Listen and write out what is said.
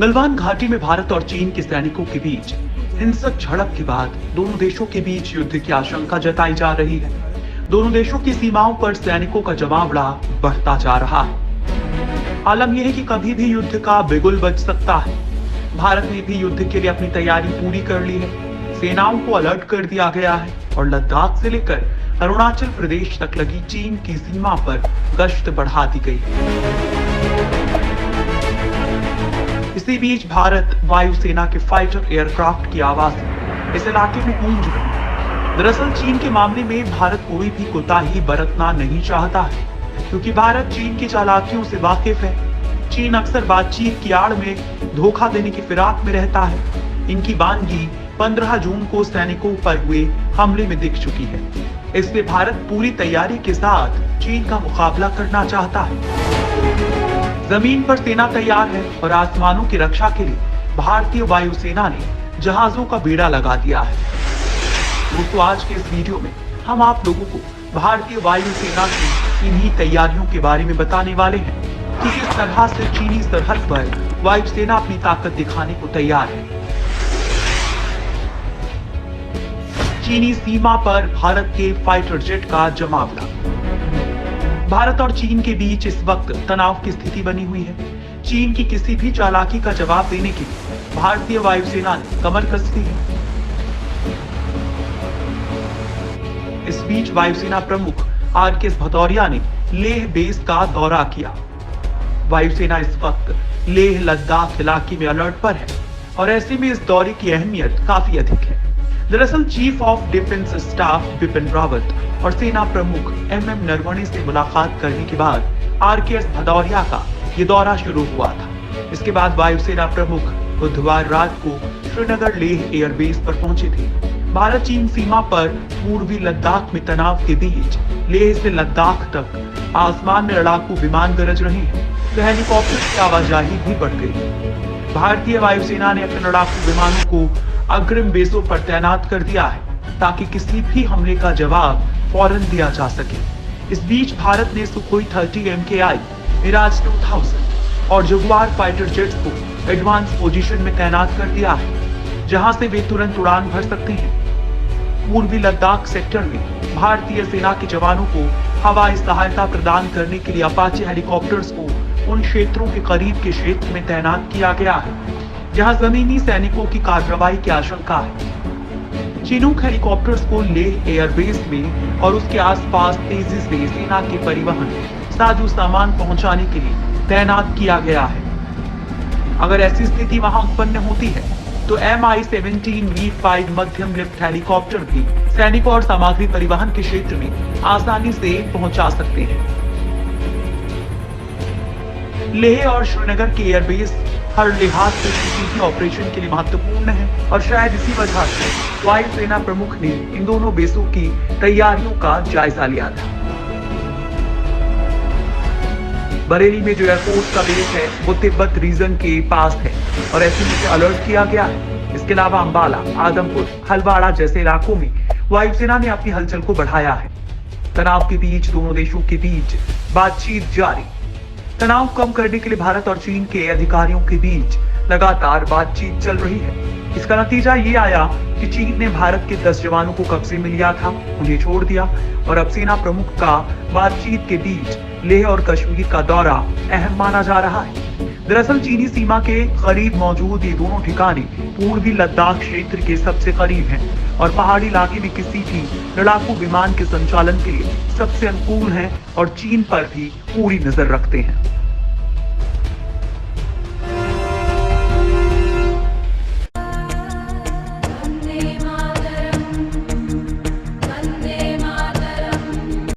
गलवान घाटी में भारत और चीन के सैनिकों के बीच हिंसक झड़प के बाद दोनों देशों के बीच युद्ध की आशंका जताई जा रही है। दोनों देशों की सीमाओं पर सैनिकों का जमावड़ा बढ़ता जा रहा है। आलम यह है कि कभी भी युद्ध का बिगुल बज सकता है। भारत ने भी युद्ध के लिए अपनी तैयारी पूरी कर ली है। सेनाओं को अलर्ट कर दिया गया है और लद्दाख से लेकर अरुणाचल प्रदेश तक लगी चीन की सीमा पर गश्त बढ़ा दी गई है। इसी बीच भारत वायुसेना के फाइटर एयरक्राफ्ट की आवाज इस इलाके में गूंज रही। दरअसल चीन के मामले में भारत कोई भी कोताही बरतना नहीं चाहता है, क्योंकि भारत चीन की चालाकियों से वाकिफ है। चीन अक्सर बातचीत की आड़ में धोखा देने की फिराक में रहता है। इनकी बानगी 15 जून को सैनिकों पर हुए हमले में दिख चुकी है। इसलिए भारत पूरी तैयारी के साथ चीन का मुकाबला करना चाहता है। जमीन पर सेना तैयार है और आसमानों की रक्षा के लिए भारतीय वायुसेना ने जहाजों का बेड़ा लगा दिया है। दोस्तों, आज के इस वीडियो में हम आप लोगों को भारतीय वायुसेना की इन्हीं तैयारियों के बारे में बताने वाले हैं कि किस तरह से चीनी सरहद पर वायुसेना अपनी ताकत दिखाने को तैयार है। चीनी सीमा पर भारत के फाइटर जेट का जमावड़ा। भारत और चीन के बीच इस वक्त तनाव की स्थिति बनी हुई है। चीन की किसी भी चालाकी का जवाब देने के लिए भारतीय वायुसेना ने कमर कस दी है। इस बीच वायुसेना प्रमुख आर.के.एस. भदौरिया ने लेह बेस का दौरा किया। वायुसेना इस वक्त लेह लद्दाख इलाके में अलर्ट पर है और ऐसे में इस दौरे की अहमियत काफी अधिक है। दरअसल chief of defence staff Bipin Rawat और सेना प्रमुख एम.एम. नरवणे से मुलाकात करने के बाद आर.के.एस. भदौरिया का ये दौरा शुरू हुआ था। इसके बाद वायुसेना प्रमुख बुधवार रात को श्रीनगर लेह एयरबेस पर पहुंचे थे। भारत चीन सीमा पर पूर्वी लद्दाख में तनाव के बीच लेह से लद्दाख तक आसमान में लड़ाकू विमान गरज रहे हैं, तो हेलीकॉप्टर की आवाजाही भी बढ़ गई। भारतीय वायुसेना ने अपने लड़ाकू विमानों को अग्रिम बेसों पर तैनात कर दिया है, ताकि किसी भी हमले का जवाब फौरन दिया जा सके। इस बीच भारत ने सुखोई 30 MKI, मिराज 2000 और जगुआर फाइटर जेट्स को एडवांस पोजीशन में तैनात कर दिया है, जहां से वे तुरंत उड़ान भर सकते हैं। पूर्वी लद्दाख सेक्टर में भारतीय सेना के जवानों को हवाई सहायता प्रदान करने के लिए अपाचे हेलीकॉप्टर्स को उन क्षेत्रों के करीब के क्षेत्र में तैनात किया गया है, जहां जमीनी सैनिकों की कार्रवाई की आशंका है। चिनूक हेलीकॉप्टर्स को लेह एयरबेस में और उसके आसपास तेजी से सेना के परिवहन साजो सामान पहुंचाने के लिए तैनात किया गया है। अगर ऐसी स्थिति वहां उत्पन्न होती है तो Mi-17 V5 मध्यम लिफ्ट हेलीकॉप्टर भी सैनिकों और सामग्री परिवहन के क्षेत्र में आसानी से पहुंचा सकते हैं। लेह और श्रीनगर के एयरबेस हर लिहाज से किसी भी ऑपरेशन के लिए महत्वपूर्ण है और शायद इसी वजह से वायुसेना प्रमुख ने इन दोनों बेसों की तैयारियों का जायजा लिया था। बरेली में जो एयरफोर्स का बेस है वो तिब्बत रीजन के पास है और ऐसे में अलर्ट किया गया है। इसके अलावा अंबाला, आदमपुर, हलवाड़ा जैसे इलाकों में वायुसेना ने अपनी हलचल को बढ़ाया है। तनाव के बीच दोनों देशों के बीच बातचीत जारी। तनाव कम करने के लिए भारत और चीन के अधिकारियों के बीच लगातार बातचीत चल रही है। इसका नतीजा ये आया कि चीन ने भारत के 10 जवानों को कब्जे में लिया था, उन्हें छोड़ दिया और अब सेना प्रमुख का बातचीत के बीच लेह और कश्मीर का दौरा अहम माना जा रहा है। दरअसल चीनी सीमा के करीब मौजूद ये दोनों ठिकाने पूर्वी लद्दाख क्षेत्र के सबसे करीब हैं और पहाड़ी इलाके में किसी भी लड़ाकू विमान के संचालन के लिए सबसे अनुकूल हैं और चीन पर भी पूरी नजर रखते हैं।